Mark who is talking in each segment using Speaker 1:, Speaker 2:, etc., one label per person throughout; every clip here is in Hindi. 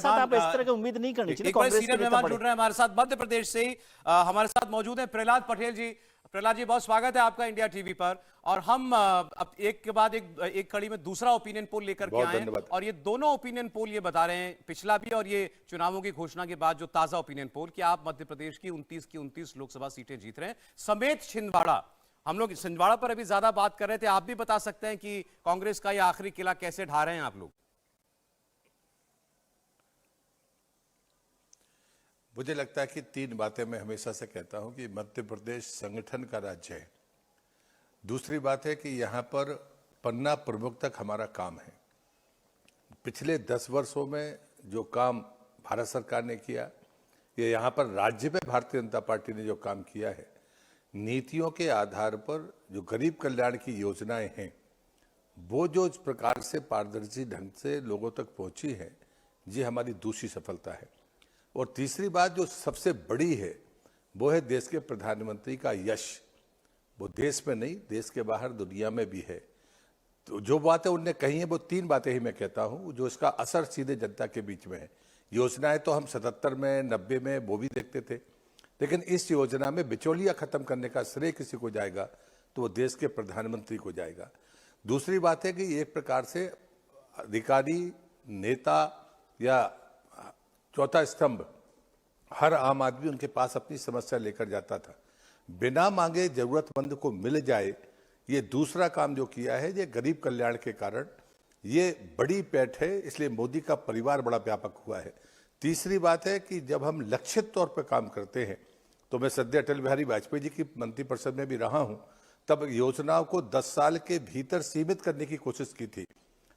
Speaker 1: साथ आप इस तरह की उम्मीद नहीं करनी चाहिए।
Speaker 2: एक बड़े सीनियर मेहमान जुड़ रहे हैं हमारे साथ मध्य प्रदेश से ही, हमारे साथ मौजूद हैं प्रहलाद पटेल जी। प्रहलाद जी, बहुत स्वागत है आपका इंडिया टीवी पर। और हम अब एक के बाद एक कड़ी में दूसरा ओपिनियन पोल लेकर के आए हैं, और ये दोनों ओपिनियन पोल ये बता रहे हैं, पिछला भी और ये चुनावों की घोषणा के बाद जो ताजा ओपिनियन पोल, कि आप मध्य प्रदेश की 29 लोकसभा सीटें जीत रहे हैं समेत छिंदवाड़ा। हम लोग छिंदवाड़ा पर अभी ज्यादा बात कर रहे थे, आप भी बता सकते हैं कि कांग्रेस का ये आखिरी किला कैसे ढा रहे हैं आप लोग?
Speaker 3: मुझे लगता है कि 3 बातें मैं हमेशा से कहता हूं कि मध्य प्रदेश संगठन का राज्य है। दूसरी बात है कि यहाँ पर पन्ना प्रमुख तक हमारा काम है। पिछले 10 वर्षों में जो काम भारत सरकार ने किया, ये यहाँ पर राज्य में भारतीय जनता पार्टी ने जो काम किया है, नीतियों के आधार पर जो गरीब कल्याण की योजनाएं हैं, वो जो इस प्रकार से पारदर्शी ढंग से लोगों तक पहुंची है, ये हमारी दूसरी सफलता है। और तीसरी बात जो सबसे बड़ी है, वो है देश के प्रधानमंत्री का यश। वो देश में नहीं, देश के बाहर दुनिया में भी है। तो जो बातें उनने कही हैं, वो 3 बातें ही मैं कहता हूं, जो इसका असर सीधे जनता के बीच में है। योजनाएं तो हम 77 में 90 में वो भी देखते थे, लेकिन इस योजना में बिचौलिया खत्म करने का श्रेय किसी को जाएगा तो वो देश के प्रधानमंत्री को जाएगा। दूसरी बात है कि एक प्रकार से अधिकारी, नेता या चौथा स्तंभ, हर आम आदमी उनके पास अपनी समस्या लेकर जाता था, बिना मांगे जरूरतमंद को मिल जाए। ये दूसरा काम जो किया है, ये गरीब कल्याण के कारण ये बड़ी पैठ है, इसलिए मोदी का परिवार बड़ा व्यापक हुआ है। तीसरी बात है कि जब हम लक्षित तौर पर काम करते हैं, तो मैं सद्य अटल बिहारी वाजपेयी जी की मंत्रिपरिषद में भी रहा हूं, तब योजनाओं को 10 साल के भीतर सीमित करने की कोशिश की थी।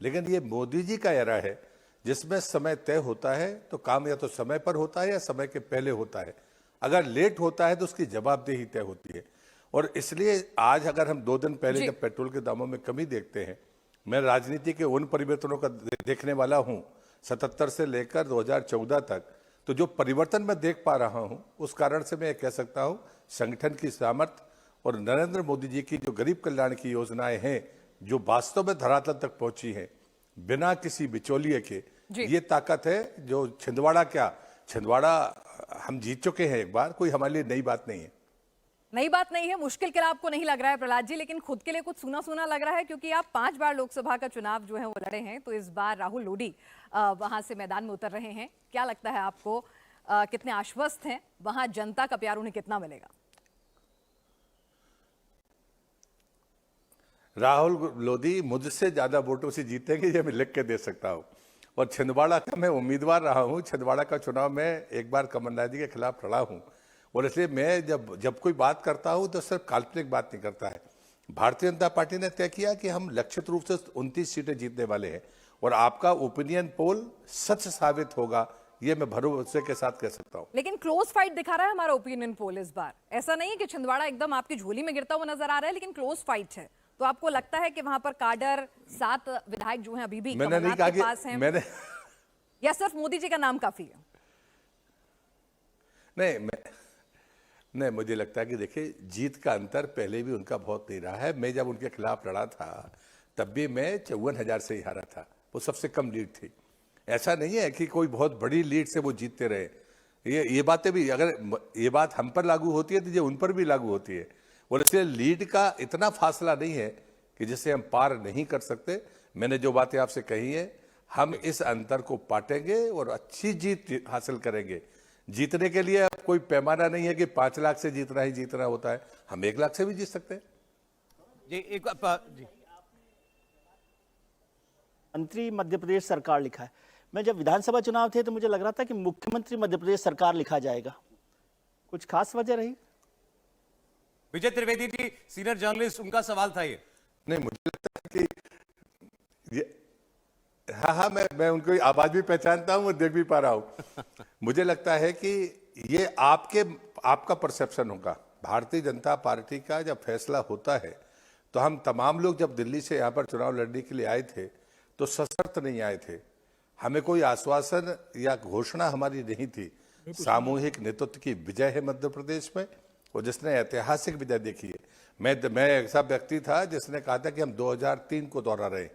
Speaker 3: लेकिन ये मोदी जी का एरा है जिसमें समय तय होता है, तो काम या तो समय पर होता है या समय के पहले होता है। अगर लेट होता है तो उसकी जवाबदेही तय होती है। और इसलिए आज अगर हम 2 दिन पहले जब पेट्रोल के दामों में कमी देखते हैं, मैं राजनीति के उन परिवर्तनों का देखने वाला हूं 77 से लेकर 2014 तक, तो जो परिवर्तन मैं देख पा रहा हूं, उस कारण से मैं कह सकता हूं संगठन की सामर्थ्य और नरेंद्र मोदी जी की जो गरीब कल्याण की योजनाएं हैं, जो वास्तव में धरातल तक पहुंची हैं बिना किसी बिचौलिए के, ये ताकत है। जो छिंदवाड़ा हम जीत चुके हैं एक बार, कोई हमारे लिए नई बात नहीं है।
Speaker 4: नई बात नहीं है, मुश्किल किला आपको नहीं लग रहा है प्रहलाद जी, लेकिन खुद के लिए कुछ सूना सूना लग रहा है, क्योंकि आप 5 बार लोकसभा का चुनाव जो है वो लड़े हैं। तो इस बार राहुल लोधी वहां से मैदान में उतर रहे हैं। क्या लगता है आपको, कितने आश्वस्त हैं, वहां जनता का प्यार उन्हें कितना मिलेगा?
Speaker 3: राहुल लोधी मुझसे ज्यादा वोटों से जीतेंगे, ये मैं लिख के दे सकता हूं। और छिंदवाड़ा का मैं उम्मीदवार रहा हूं। छिंदवाड़ा का चुनाव में एक बार कमलनाथ जी के खिलाफ लड़ा हूं, और इसलिए मैं जब कोई बात करता हूं तो सिर्फ काल्पनिक बात नहीं करता है। भारतीय जनता पार्टी ने तय किया कि हम लक्षित रूप से 29 सीटें जीतने वाले हैं, और आपका ओपिनियन पोल सच साबित होगा, ये मैं भरोसे के साथ कह सकता हूं।
Speaker 4: लेकिन क्लोज फाइट दिखा रहा है हमारा ओपिनियन पोल इस बार। ऐसा नहीं है कि छिंदवाड़ा एकदम आपकी झोली में गिरता हुआ नजर आ रहा है, लेकिन क्लोज फाइट है। तो आपको लगता है कि वहां पर काडर 7 विधायक जो हैं अभी भी कमलनाथ के पास हैं, या सिर्फ मोदी जी का नाम काफी है?
Speaker 3: नहीं, मुझे लगता है कि देखिए, जीत का अंतर पहले भी उनका बहुत नहीं रहा है। मैं जब उनके खिलाफ लड़ा था तब भी मैं 54,000 से ही हारा था, वो सबसे कम लीड थी। ऐसा नहीं है कि कोई बहुत बड़ी लीड से वो जीतते रहे। ये बातें भी, अगर ये बात हम पर लागू होती है तो ये उन पर भी लागू होती है। और इसलिए लीड का इतना फासला नहीं है कि जिसे हम पार नहीं कर सकते। मैंने जो बातें आपसे कही है, हम इस अंतर को पाटेंगे और अच्छी जीत हासिल करेंगे। जीतने के लिए अब कोई पैमाना नहीं है कि 5 लाख से जीतना होता है, हम 1 लाख से भी जीत सकते हैं।
Speaker 1: जी, मंत्री मध्य प्रदेश सरकार लिखा है। मैं जब विधानसभा चुनाव थे तो मुझे लग रहा था कि मुख्यमंत्री मध्य प्रदेश सरकार लिखा जाएगा। कुछ खास वजह रही?
Speaker 2: विजय त्रिवेदी जी, सीनियर जर्नलिस्ट, उनका सवाल था ये।
Speaker 3: नहीं, मुझे लगता है कि ये, हाँ, मैं उनको आवाज भी पहचानता हूं और देख भी पा रहा हूं। मुझे लगता है कि ये आपका परसेप्शन होगा। भारतीय जनता पार्टी का जब फैसला होता है, तो हम तमाम लोग जब दिल्ली से यहाँ पर चुनाव लड़ने के लिए आए थे, तो सशर्त नहीं आए थे। हमें कोई आश्वासन या घोषणा हमारी नहीं थी। सामूहिक नेतृत्व की विजय है मध्य प्रदेश में, और जिसने ऐतिहासिक विजय देखी है। मैं ऐसा व्यक्ति था जिसने कहा था कि हम 2003 को दोहरा रहे,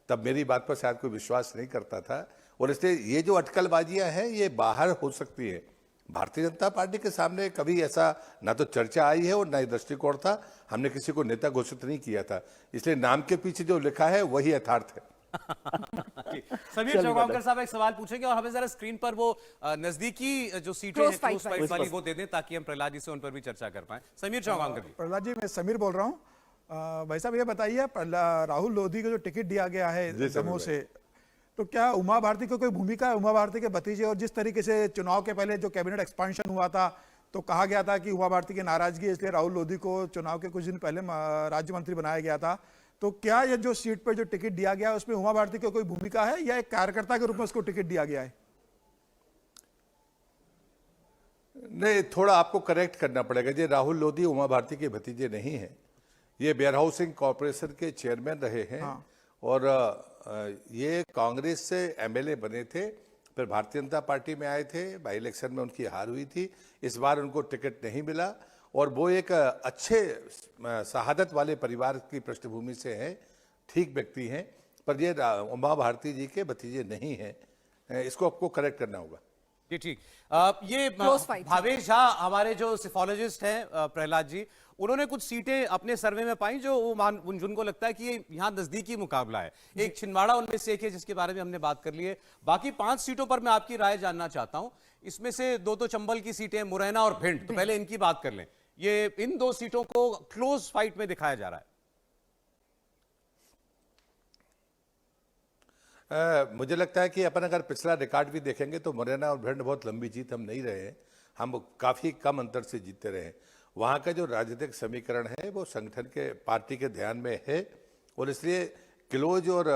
Speaker 3: तब मेरी बात पर शायद कोई विश्वास नहीं करता था। और इसलिए ये जो अटकलबाजियां हैं ये बाहर हो सकती है। भारतीय जनता पार्टी के सामने कभी ऐसा ना तो चर्चा आई है और ना ही दृष्टिकोण था। हमने किसी को नेता घोषित नहीं किया था, इसलिए नाम के पीछे जो लिखा है वही यथार्थ है।
Speaker 2: समीर चौगांवकर साहब एक सवाल पूछेंगे और हमें जरा स्क्रीन पर वो नजदीकी जो सीटें हैं क्लोज फाइट वाली वो दे दें ताकि हम प्रहलाद जी से उन पर भी चर्चा कर पाए। समीर चौगांवकर जी।
Speaker 5: प्रहलाद जी, मैं समीर बोल रहा हूँ। भाई साहब, ये बताइए, राहुल लोधी को जो टिकट दिया गया है दमोह से, तो क्या उमा भारती को कोई भूमिका है? उमा भारती के भतीजे, और जिस तरीके से चुनाव के पहले जो कैबिनेट एक्सपांशन हुआ था तो कहा गया था कि उमा भारती की नाराजगी है, इसलिए राहुल लोधी को चुनाव के कुछ दिन पहले राज्य मंत्री बनाया गया था। तो क्या ये जो सीट पर जो टिकट दिया गया है उसमें उमा भारती की कोई भूमिका है या एक कार्यकर्ता के रूप में उसको टिकट दिया गया है?
Speaker 3: नहीं, थोड़ा आपको करेक्ट करना पड़ेगा। जी, राहुल लोधी उमा भारती के भतीजे नहीं हैं। ये वेयर हाउसिंग कॉर्पोरेशन के चेयरमैन रहे हैं। हाँ। और ये कांग्रेस से एमएलए बने थे, फिर भारतीय जनता पार्टी में आए थे, बाई इलेक्शन में उनकी हार हुई थी, इस बार उनको टिकट नहीं मिला और वो एक अच्छे शहादत वाले परिवार की पृष्ठभूमि से हैं, ठीक व्यक्ति हैं, पर ये उमा भारती जी के भतीजे नहीं हैं। इसको आपको करेक्ट करना होगा।
Speaker 2: जी ठीक। ये भावेश झा हमारे जो सिफोलॉजिस्ट हैं प्रहलाद जी, उन्होंने कुछ सीटें अपने सर्वे में पाई जो जिनको लगता है कि ये यहाँ नजदीकी मुकाबला है। एक छिंदवाड़ा उनमें से एक है जिसके बारे में हमने बात कर ली है। बाकी 5 सीटों पर मैं आपकी राय जानना चाहता हूं। इसमें से 2 तो चंबल की सीटें, मुरैना और भिंड, तो पहले इनकी बात कर लें। ये इन 2 सीटों को क्लोज फाइट में दिखाया जा रहा है।
Speaker 3: मुझे लगता है कि अपन अगर पिछला रिकॉर्ड भी देखेंगे तो मुरैना और भिंड बहुत लंबी जीत हम नहीं रहे हैं, हम काफी कम अंतर से जीतते रहे। वहाँ का जो राजनीतिक समीकरण है वो संगठन के पार्टी के ध्यान में है और इसलिए क्लोज और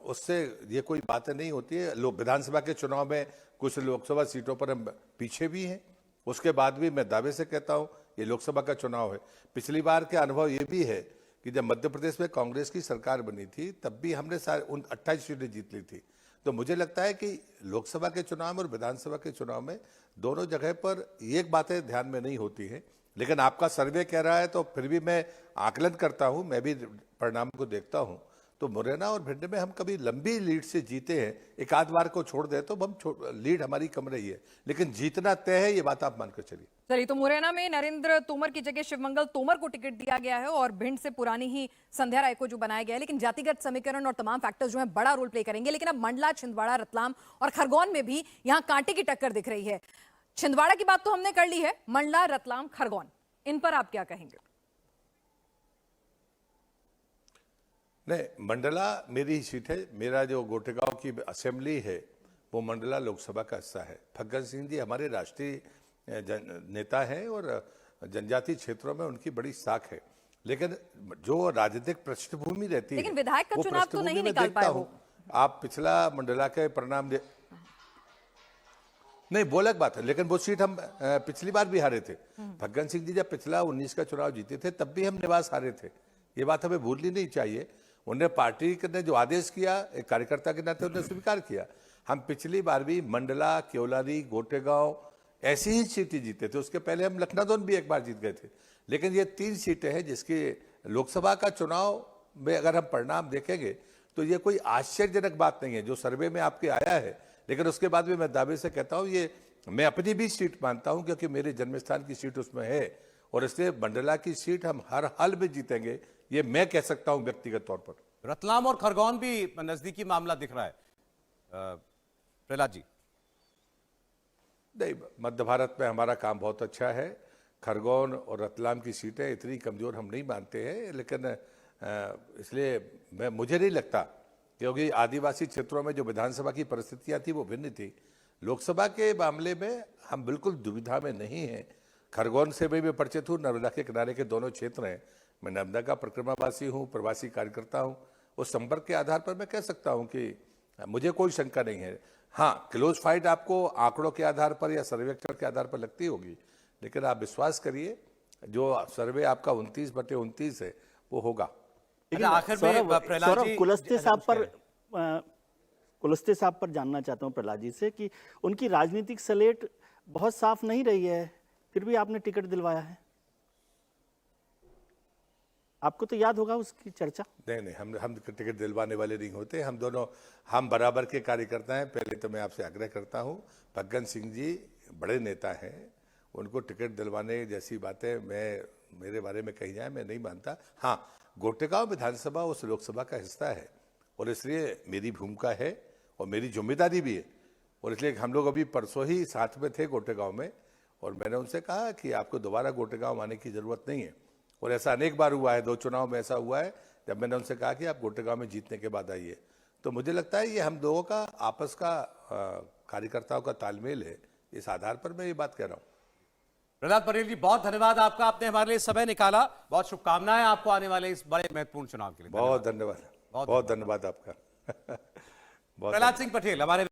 Speaker 3: उससे ये कोई बातें नहीं होती है। लोग विधानसभा के चुनाव में कुछ लोकसभा सीटों पर हम पीछे भी हैं, उसके बाद भी मैं दावे से कहता हूँ ये लोकसभा का चुनाव है। पिछली बार के अनुभव ये भी है कि जब मध्य प्रदेश में कांग्रेस की सरकार बनी थी तब भी हमने 28 सीटें जीत ली थी। तो मुझे लगता है कि लोकसभा के चुनाव में और विधानसभा के चुनाव में दोनों जगह पर ये बातें ध्यान में नहीं होती हैं। लेकिन आपका सर्वे कह रहा है तो फिर भी मैं आकलन करता हूं, मैं भी परिणाम को देखता हूं। तो मुरैना और भिंड में हम कभी लंबी लीड से जीते हैं, एक आध बार को छोड़ दे तो हम लीड हमारी कम रही है, लेकिन जीतना तय है, ये बात आप मानकर चलिए।
Speaker 4: चलिए, तो मुरैना में नरेंद्र तोमर की जगह शिवमंगल तोमर को टिकट दिया गया है और भिंड से पुरानी ही संध्या राय को जो बनाया गया है, लेकिन जातिगत समीकरण और तमाम फैक्टर्स जो है बड़ा रोल प्ले करेंगे। लेकिन अब मंडला, छिंदवाड़ा, रतलाम और खरगोन में भी यहाँ कांटे की टक्कर दिख रही है। छिंदवाड़ा की बात तो हमने कर ली है, मंडला, रतलाम, खरगोन, इन पर आप क्या कहेंगे?
Speaker 3: नहीं, मंडला मेरी ही सीट है। मेरा जो गोटेगांव की असेंबली है वो मंडला लोकसभा का हिस्सा है। फग्गन सिंह जी हमारे राष्ट्रीय नेता हैं और जनजातीय क्षेत्रों में उनकी बड़ी साख है, लेकिन जो राजनीतिक पृष्ठभूमि रहती है,
Speaker 4: लेकिन विधायक का चुनाव तो नहीं निकाल पाए वो।
Speaker 3: आप पिछला मंडला के परिणाम नहीं, वो अलग बात है, लेकिन वो सीट हम पिछली बार भी हारे थे। फग्गन सिंह जी जब पिछला 19 का चुनाव जीते थे तब भी हम निवास हारे थे, ये बात हमें भूलनी नहीं चाहिए। उन्हें पार्टी ने जो आदेश किया, एक कार्यकर्ता के नाते उन्हें स्वीकार किया। हम पिछली बार भी मंडला, केवलारी, गोटेगांव ऐसी ही सीटें जीते थे। उसके पहले हम लखनऊ भी एक बार जीत गए थे। लेकिन ये 3 सीटें हैं जिसकी लोकसभा का चुनाव में अगर हम परिणाम देखेंगे तो ये कोई आश्चर्यजनक बात नहीं है जो सर्वे में आपके आया है। लेकिन उसके बाद भी मैं दावे से कहता हूँ ये मैं अपनी भी सीट मानता हूँ क्योंकि मेरे जन्मस्थान की सीट उसमें है और इसलिए मंडला की सीट हम हर हाल में जीतेंगे, ये मैं कह सकता हूं व्यक्तिगत तौर पर।
Speaker 2: रतलाम और खरगोन भी नजदीकी मामला दिख रहा है प्रहलाद जी।
Speaker 3: नहीं, मध्य भारत में हमारा काम बहुत अच्छा है। खरगोन और रतलाम की सीटें इतनी कमजोर हम नहीं मानते हैं, लेकिन इसलिए मुझे नहीं लगता, क्योंकि आदिवासी क्षेत्रों में जो विधानसभा की परिस्थितियां थी वो भिन्न थी। लोकसभा के मामले में हम बिल्कुल दुविधा में नहीं हैं। खरगोन से भी मैं परिचित हूँ, नर्मदा के किनारे के दोनों क्षेत्र हैं। मैं नर्मदा का परिक्रमावासी हूँ, प्रवासी कार्यकर्ता हूँ। उस संपर्क के आधार पर मैं कह सकता हूँ कि मुझे कोई शंका नहीं है। हाँ, क्लोज फाइट आपको आंकड़ों के आधार पर या सर्वेक्षण के आधार पर लगती होगी, लेकिन आप विश्वास करिए जो सर्वे आपका 29/29 है वो होगा।
Speaker 2: आखिर में
Speaker 1: कुलस्ते साहब पर जानना चाहता हूं प्रहलाद जी से कि उनकी राजनीतिक स्लेट बहुत साफ नहीं रही है, फिर भी आपने टिकट दिलवाया है। आपको तो याद होगा उसकी चर्चा।
Speaker 3: नहीं, हम टिकट दिलवाने वाले नहीं होते। हम दोनों हम बराबर के कार्यकर्ता हैं। पहले तो मैं आपसे आग्रह करता हूं, फग्गन सिंह जी बड़े नेता हैं, उनको टिकट दिलवाने जैसी बातें मेरे बारे में कही जाए, मैं नहीं मानता। हाँ, गोटेगांव विधानसभा उस लोकसभा का हिस्सा है और इसलिए मेरी भूमिका है और मेरी जिम्मेदारी भी है, और इसलिए हम लोग अभी परसों ही साथ में थे गोटेगांव में, और मैंने उनसे कहा कि आपको दोबारा गोटेगांव आने की जरूरत नहीं है। और ऐसा अनेक बार हुआ है, 2 चुनाव में ऐसा हुआ है जब मैंने उनसे कहा कि आप गोटेगांव में जीतने के बाद आइए। तो मुझे लगता है ये हम लोगों का आपस का कार्यकर्ताओं का तालमेल है, इस आधार पर मैं ये बात कह रहा हूँ।
Speaker 2: प्रहलाद पटेल जी, बहुत धन्यवाद आपका, आपने हमारे लिए समय निकाला। बहुत शुभकामनाएं आपको आने वाले इस बड़े महत्वपूर्ण चुनाव के लिए।
Speaker 3: बहुत धन्यवाद, बहुत धन्यवाद आपका।
Speaker 2: प्रहलाद सिंह पटेल हमारे